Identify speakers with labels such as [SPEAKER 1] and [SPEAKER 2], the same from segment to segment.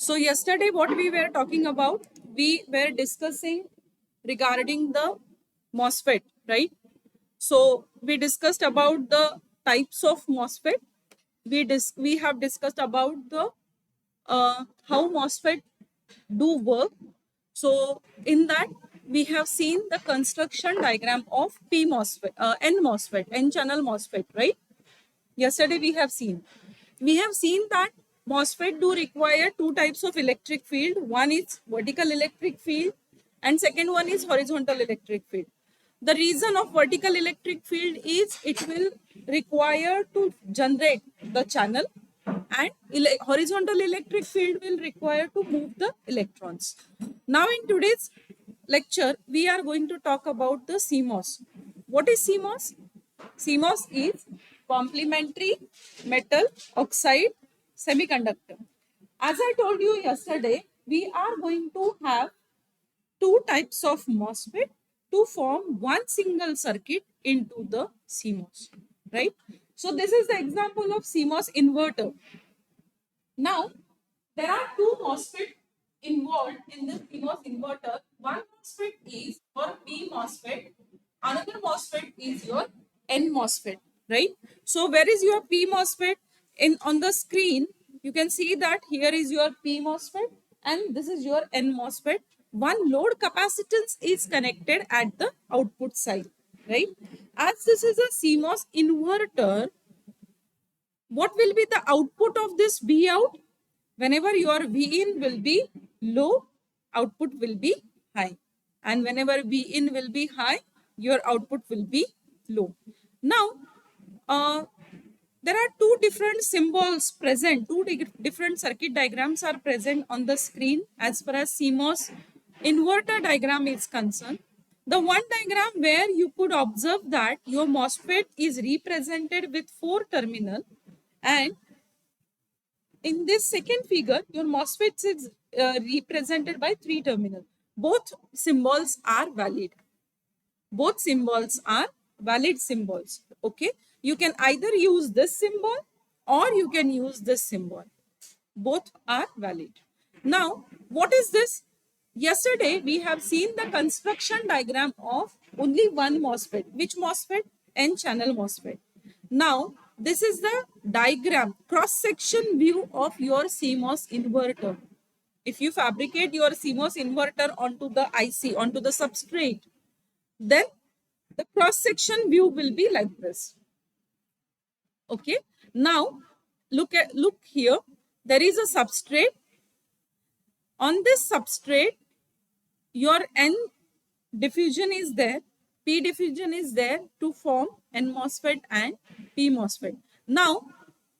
[SPEAKER 1] So yesterday what we were talking about, we were discussing regarding the MOSFET, right? So we discussed about the types of MOSFET. We have discussed about the how MOSFET do work. So in that we have seen the construction diagram of P MOSFET, N MOSFET, N channel MOSFET, right? Yesterday we have seen that MOSFET do require two types of electric field. One is vertical electric field and second one is horizontal electric field. The reason of vertical electric field is it will require to generate the channel, and horizontal electric field will require to move the electrons. Now in today's lecture, we are going to talk about the CMOS. What is CMOS? CMOS is complementary metal oxide semiconductor. As I told you yesterday, we are going to have two types of MOSFET to form one single circuit into the CMOS, right? So this is the example of CMOS inverter. Now, there are two MOSFET involved in the CMOS inverter. One MOSFET is your P MOSFET, another MOSFET is your N MOSFET, right? So, where is your P MOSFET? On the screen, you can see that here is your P MOSFET and this is your N MOSFET. One load capacitance is connected at the output side, right? As this is a CMOS inverter, what will be the output of this V out? Whenever your V in will be low, output will be high. And whenever V in will be high, your output will be low. Now, there are two different symbols present, different circuit diagrams are present on the screen as far as CMOS inverter diagram is concerned. The one diagram where you could observe that your MOSFET is represented with 4 terminal, and in this second figure, your MOSFET is represented by 3 terminal. Both symbols are valid. Both symbols are valid symbols. Okay. You can either use this symbol or you can use this symbol. Both are valid. Now, what is this? Yesterday, we have seen the construction diagram of only one MOSFET. Which MOSFET? N-channel MOSFET. Now, this is the diagram, cross-section view of your CMOS inverter. If you fabricate your CMOS inverter onto the IC, onto the substrate, then the cross-section view will be like this. Okay. Now, look here. There is a substrate. On this substrate, your N diffusion is there, P diffusion is there to form N MOSFET and P MOSFET. Now,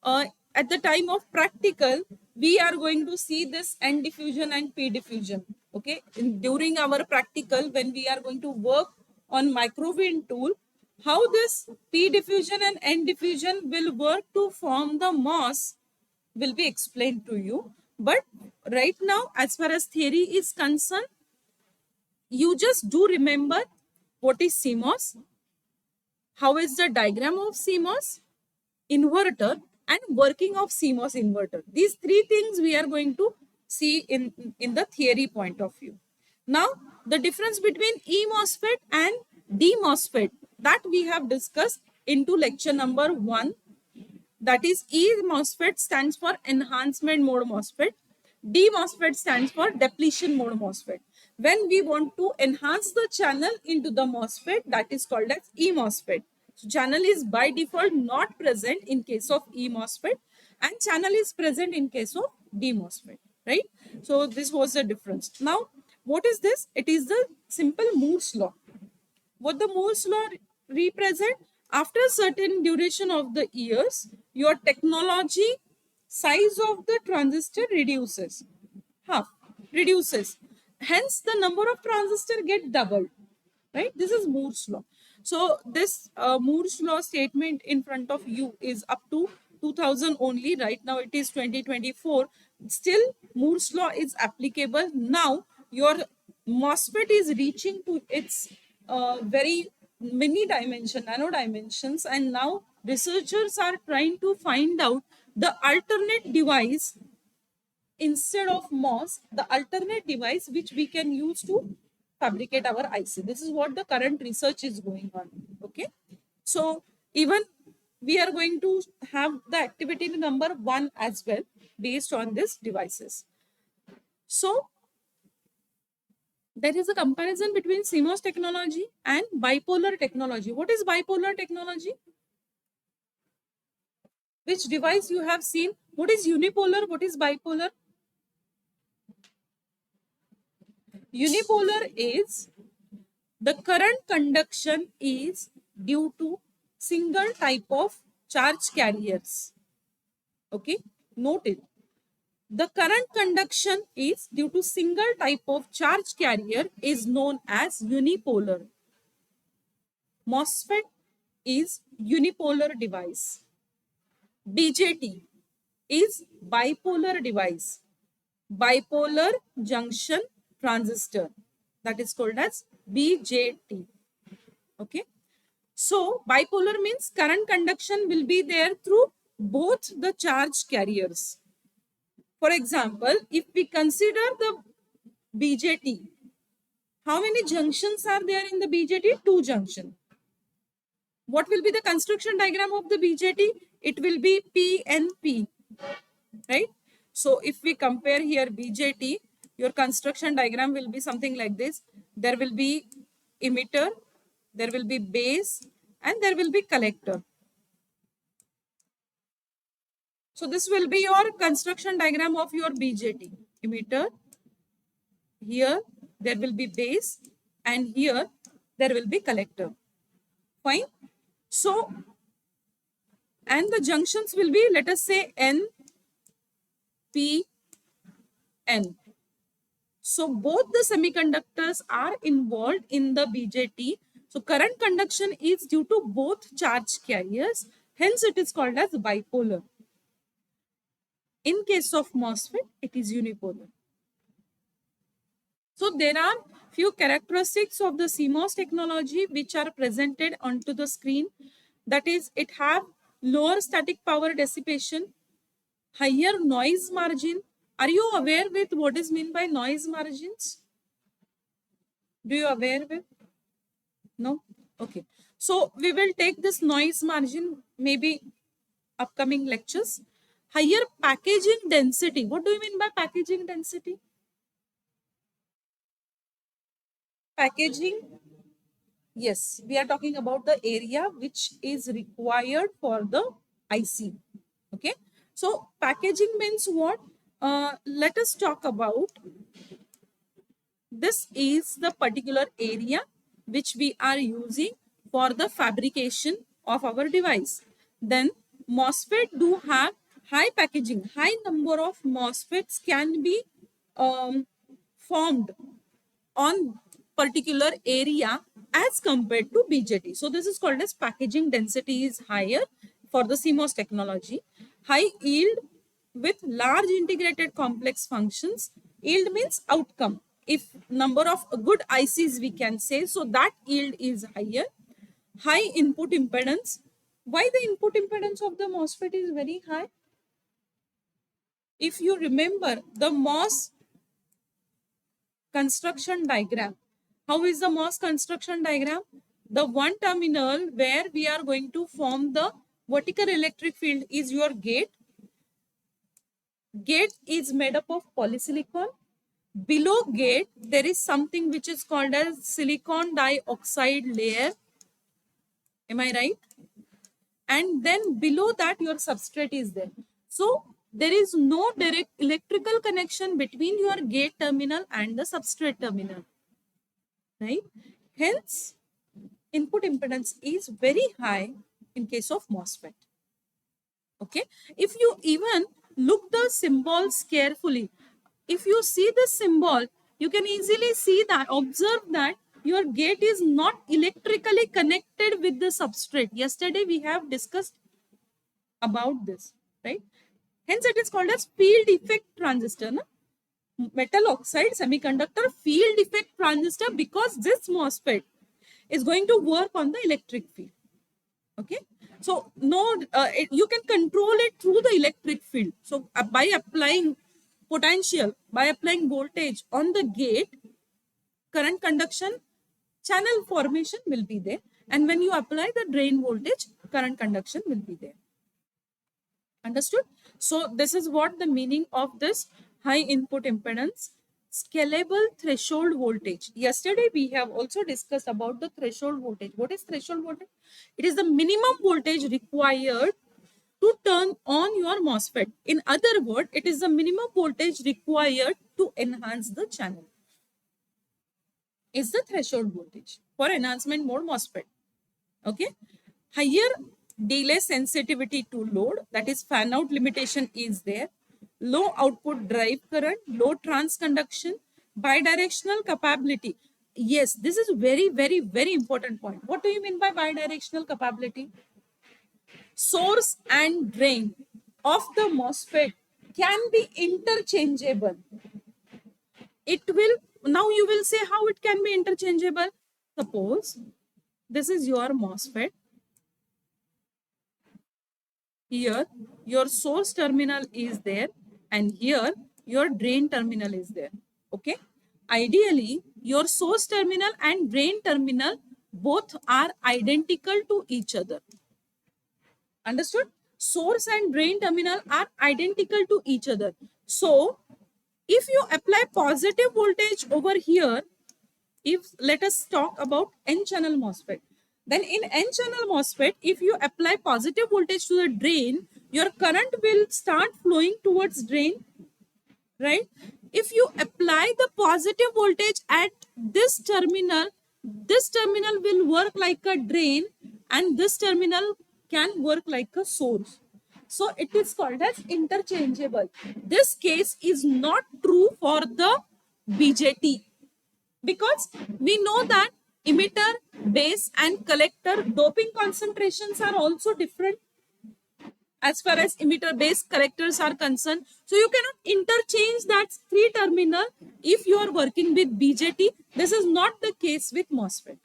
[SPEAKER 1] at the time of practical, we are going to see this N diffusion and P diffusion. Okay, during our practical, when we are going to work on microwave tool, how this P diffusion and N diffusion will work to form the MOS will be explained to you. But right now, as far as theory is concerned, you just do remember what is CMOS, how is the diagram of CMOS inverter, and working of CMOS inverter. These three things we are going to see in the theory point of view. Now, the difference between E MOSFET and D MOSFET, that we have discussed into lecture number 1. That is, E MOSFET stands for enhancement mode MOSFET. D MOSFET stands for depletion mode MOSFET. When we want to enhance the channel into the MOSFET, that is called as E MOSFET. So channel is by default not present in case of E MOSFET, and channel is present in case of D MOSFET, right? So this was the difference. Now, what is this? It is the simple Moore's law. What the Moore's law represent? After a certain duration of the years, your technology size of the transistor reduces, reduces. Hence, the number of transistor get doubled, right? This is Moore's law. So this Moore's law statement in front of you is up to 2000 only. Right now it is 2024. Still, Moore's law is applicable. Now, your MOSFET is reaching to its very many dimension, nano dimensions, and now researchers are trying to find out the alternate device instead of MOS, the alternate device which we can use to fabricate our IC. This is what the current research is going on. Okay. So even we are going to have the activity number 1 as well based on these devices. So there is a comparison between CMOS technology and bipolar technology. What is bipolar technology? Which device you have seen? What is unipolar? What is bipolar? Unipolar is the current conduction is due to single type of charge carriers. Okay, note it. The current conduction is due to single type of charge carrier is known as unipolar. MOSFET is unipolar device. BJT is bipolar device. Bipolar junction transistor, that is called as BJT. Okay. So bipolar means current conduction will be there through both the charge carriers. For example, if we consider the BJT, how many junctions are there in the BJT? 2 junctions. What will be the construction diagram of the BJT? It will be PNP, right? So if we compare here BJT, your construction diagram will be something like this. There will be emitter, there will be base, and there will be collector. So this will be your construction diagram of your BJT. Emitter, here there will be base, and here there will be collector. Fine. So, and the junctions will be, let us say, N, P, N. So both the semiconductors are involved in the BJT. So current conduction is due to both charge carriers. Hence it is called as bipolar. In case of MOSFET, it is unipolar. So there are few characteristics of the CMOS technology which are presented onto the screen. That is, it have lower static power dissipation, higher noise margin. Are you aware with what is meant by noise margins? Do you aware with? No? Okay. So we will take this noise margin maybe upcoming lectures. Higher packaging density. What do you mean by packaging density? Packaging. Yes, we are talking about the area which is required for the IC. Okay. So packaging means what? Let us talk about. This is the particular area which we are using for the fabrication of our device. Then MOSFET do have high packaging. High number of MOSFETs can be formed on particular area as compared to BJT. So this is called as packaging density is higher for the CMOS technology. High yield with large integrated complex functions. Yield means outcome. If number of good ICs we can say, so that yield is higher. High input impedance. Why the input impedance of the MOSFET is very high? If you remember the MOS construction diagram, how is the MOS construction diagram? The one terminal where we are going to form the vertical electric field is your gate. Gate is made up of polysilicon. Below gate, there is something which is called as silicon dioxide layer. Am I right? And then below that, your substrate is there. So there is no direct electrical connection between your gate terminal and the substrate terminal. Right? Hence, input impedance is very high in case of MOSFET. Okay? If you even look the symbols carefully, if you see the symbol, you can easily see that, observe that your gate is not electrically connected with the substrate. Yesterday we have discussed about this, right? Hence it is called as field effect transistor. No? Metal oxide semiconductor field effect transistor, because this MOSFET is going to work on the electric field. Okay, so no, you can control it through the electric field. So by applying potential by applying voltage on the gate, current conduction, channel formation will be there. And when you apply the drain voltage, current conduction will be there. Understood? So this is what the meaning of this high input impedance. Scalable threshold voltage. Yesterday we have also discussed about the threshold voltage. What is threshold voltage? It is the minimum voltage required to turn on your MOSFET. In other words, it is the minimum voltage required to enhance the channel. Is the threshold voltage for enhancement mode MOSFET. Okay. Higher delay sensitivity to load, that is fan out limitation is there. Low output drive current, low trans conduction, bidirectional capability. Yes, this is very, very, very important point. What do you mean by bidirectional capability? Source and drain of the MOSFET can be interchangeable. It will, now you will say how it can be interchangeable. Suppose this is your MOSFET. Here your source terminal is there and here your drain terminal is there. Okay. Ideally, your source terminal and drain terminal both are identical to each other. Understood? Source and drain terminal are identical to each other. So, if you apply positive voltage over here, if let us talk about N-channel MOSFET, then in N-channel MOSFET, if you apply positive voltage to the drain, your current will start flowing towards drain, right? If you apply the positive voltage at this terminal will work like a drain and this terminal can work like a source. So it is called as interchangeable. This case is not true for the BJT because we know that emitter, base and collector doping concentrations are also different as far as emitter base collectors are concerned. So you cannot interchange that three terminal if you are working with BJT. This is not the case with MOSFET.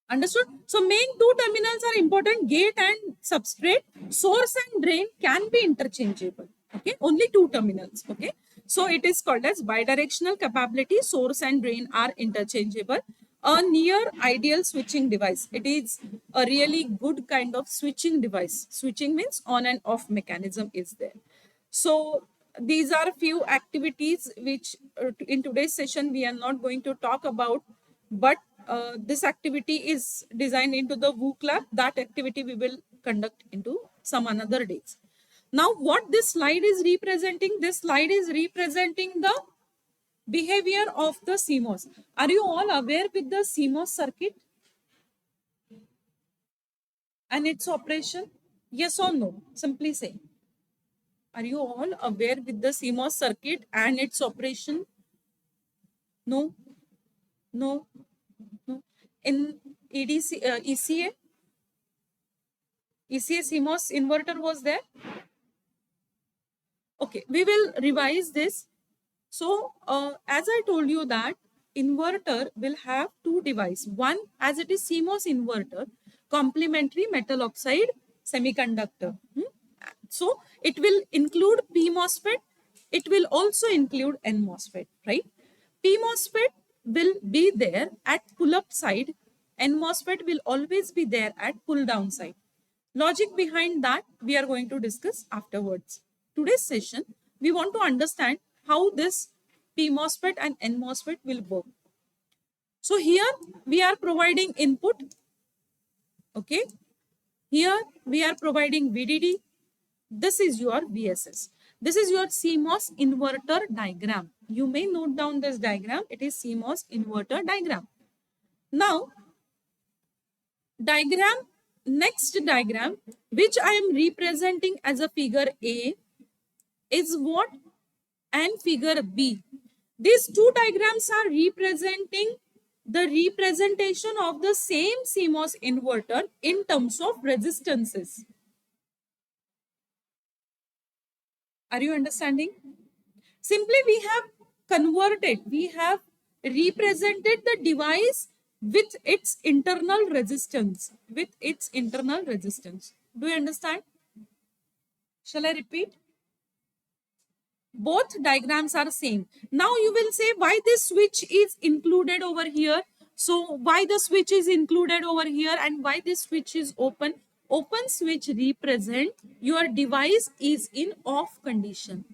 [SPEAKER 1] Understood? So main two terminals are important, gate and substrate. Source and drain can be interchangeable. Okay, only two terminals. Okay, so it is called as bidirectional capability. Source and drain are interchangeable. A near ideal switching device. It is a really good kind of switching device. Switching means on and off mechanism is there. So these are a few activities which in today's session we are not going to talk about, but this activity is designed into the WOO lab. That activity we will conduct into some another days. Now what this slide is representing? This slide is representing the behavior of the CMOS. Are you all aware with the CMOS circuit and its operation? Yes or no? Simply say. Are you all aware with the CMOS circuit and its operation? No? No? No? In ECA CMOS inverter was there? Okay, we will revise this. So, as I told you that inverter will have two devices. One, as it is CMOS inverter, complementary metal oxide semiconductor. So, it will include P MOSFET. It will also include N MOSFET, right? P MOSFET will be there at pull-up side. N MOSFET will always be there at pull-down side. Logic behind that we are going to discuss afterwards. Today's session, we want to understand how this P MOSFET and N MOSFET will work. So here we are providing input. Okay. Here we are providing VDD. This is your VSS. This is your CMOS inverter diagram. You may note down this diagram. It is CMOS inverter diagram. Now, next diagram, which I am representing as a figure A, is what? And figure B. These two diagrams are representing the representation of the same CMOS inverter in terms of resistances. Are you understanding? Simply we have converted, we have represented the device with its internal resistance. With its internal resistance. Do you understand? Shall I repeat? Both diagrams are same. Now you will say why this switch is included over here. So why the switch is included over here and why this switch is open? Open switch represent your device is in off condition.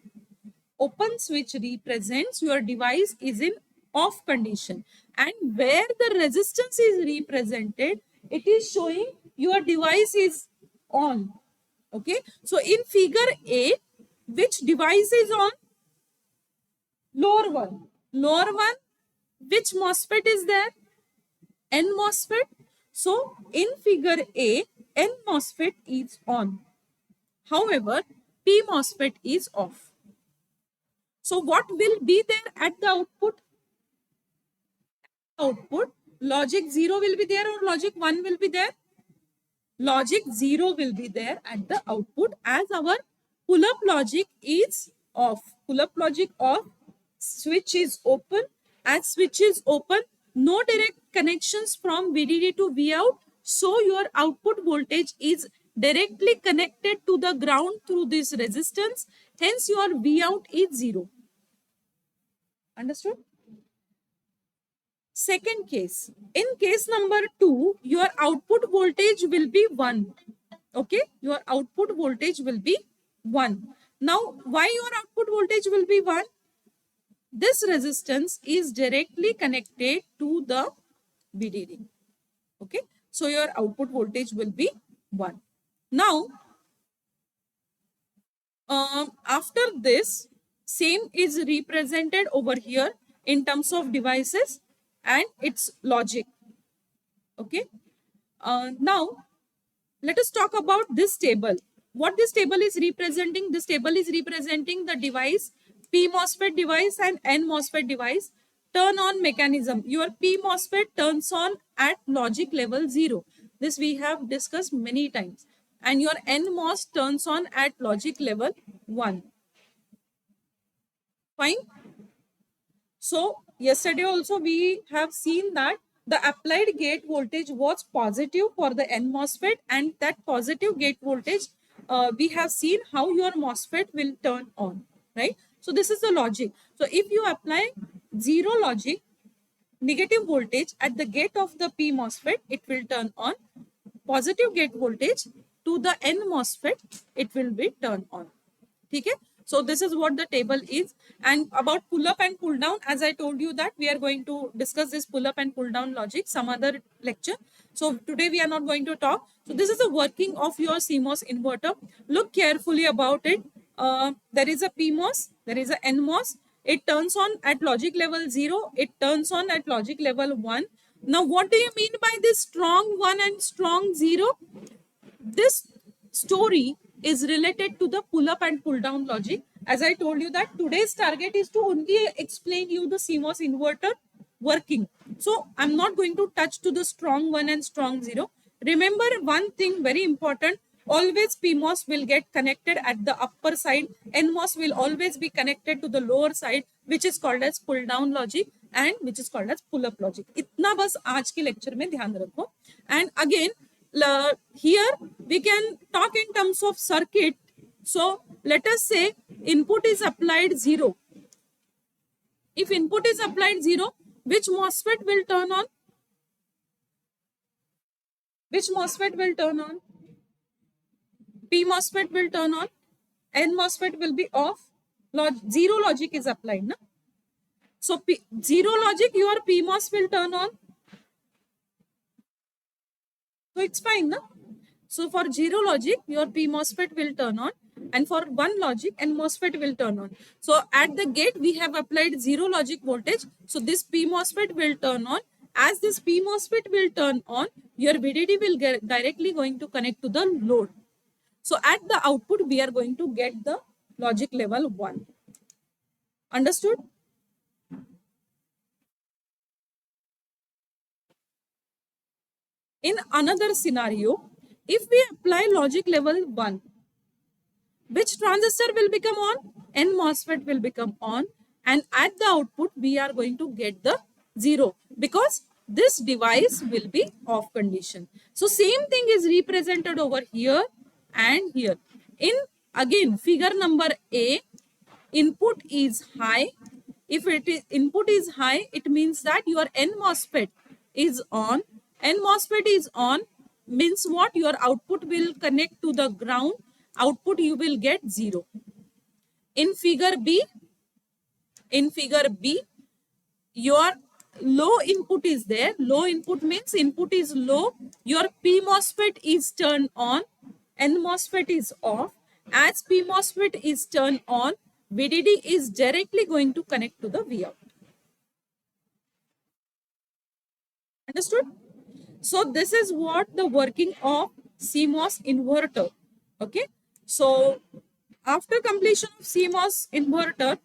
[SPEAKER 1] Open switch represents your device is in off condition, and where the resistance is represented, it is showing your device is on. Okay, so in figure A, which device is on? Lower one. Lower one, which MOSFET is there? N MOSFET. So in figure A, N MOSFET is on. However, P MOSFET is off. So what will be there at the output? Output, logic 0 will be there or logic 1 will be there? Logic 0 will be there at the output, as our pull-up logic is off. Pull-up logic off, switch is open. As switch is open, no direct connections from VDD to Vout. So your output voltage is directly connected to the ground through this resistance. Hence your Vout is 0. Understood? Second case, in case number 2, your output voltage will be 1. Okay, your output voltage will be 1. Now, why your output voltage will be 1? This resistance is directly connected to the VDD. Okay, so your output voltage will be 1. Now, after this, same is represented over here in terms of devices and its logic. Okay, now let us talk about this table. What this table is representing? This table is representing the device, P MOSFET device and N MOSFET device. Turn on mechanism. Your P MOSFET turns on at logic level 0. This we have discussed many times. And your NMOS turns on at logic level 1. Fine. So yesterday also we have seen that the applied gate voltage was positive for the N MOSFET, and that positive gate voltage we have seen how your MOSFET will turn on, right? So this is the logic. So if you apply 0 logic, negative voltage at the gate of the P MOSFET, it will turn on. Positive gate voltage to the N MOSFET, it will be turned on. Okay? So this is what the table is. And about pull up and pull down, as I told you that we are going to discuss this pull up and pull down logic some other lecture. So today we are not going to talk. So this is the working of your CMOS inverter. Look carefully about it. There is a PMOS, there is a NMOS. It turns on at logic level 0. It turns on at logic level 1. Now what do you mean by this strong 1 and strong 0? This story is related to the pull up and pull down logic. As I told you that today's target is to only explain you the CMOS inverter working. So I'm not going to touch to the strong 1 and strong 0. Remember one thing very important, always PMOS will get connected at the upper side. NMOS will always be connected to the lower side, which is called as pull down logic and which is called as pull up logic. इतना बस आज के lecture में ध्यान रखो. And again, here we can talk in terms of circuit. So let us say input is applied 0. If input is applied 0, which MOSFET will turn on? Which MOSFET will turn on? P MOSFET will turn on. N MOSFET will be off. 0 logic is applied. Na? So 0 logic, your PMOS will turn on. So it's fine. Na? So for 0 logic, your P MOSFET will turn on. And for 1 logic, N MOSFET will turn on. So at the gate, we have applied 0 logic voltage. So this P MOSFET will turn on. As this P MOSFET will turn on, your VDD will get directly going to connect to the load. So at the output, we are going to get the logic level 1. Understood? In another scenario, if we apply logic level 1, which transistor will become on? N MOSFET will become on, and at the output we are going to get the 0 because this device will be off condition. So same thing is represented over here and here. In again figure number A, input is high. If it is input is high, it means that your N MOSFET is on. N MOSFET is on means what? Your output will connect to the ground. Output you will get 0. In figure B, your low input is there. Low input means input is low. Your P MOSFET is turned on. N MOSFET is off. As P MOSFET is turned on, VDD is directly going to connect to the Vout. Understood? So this is what the working of CMOS inverter. Okay. So after completion of CMOS inverter,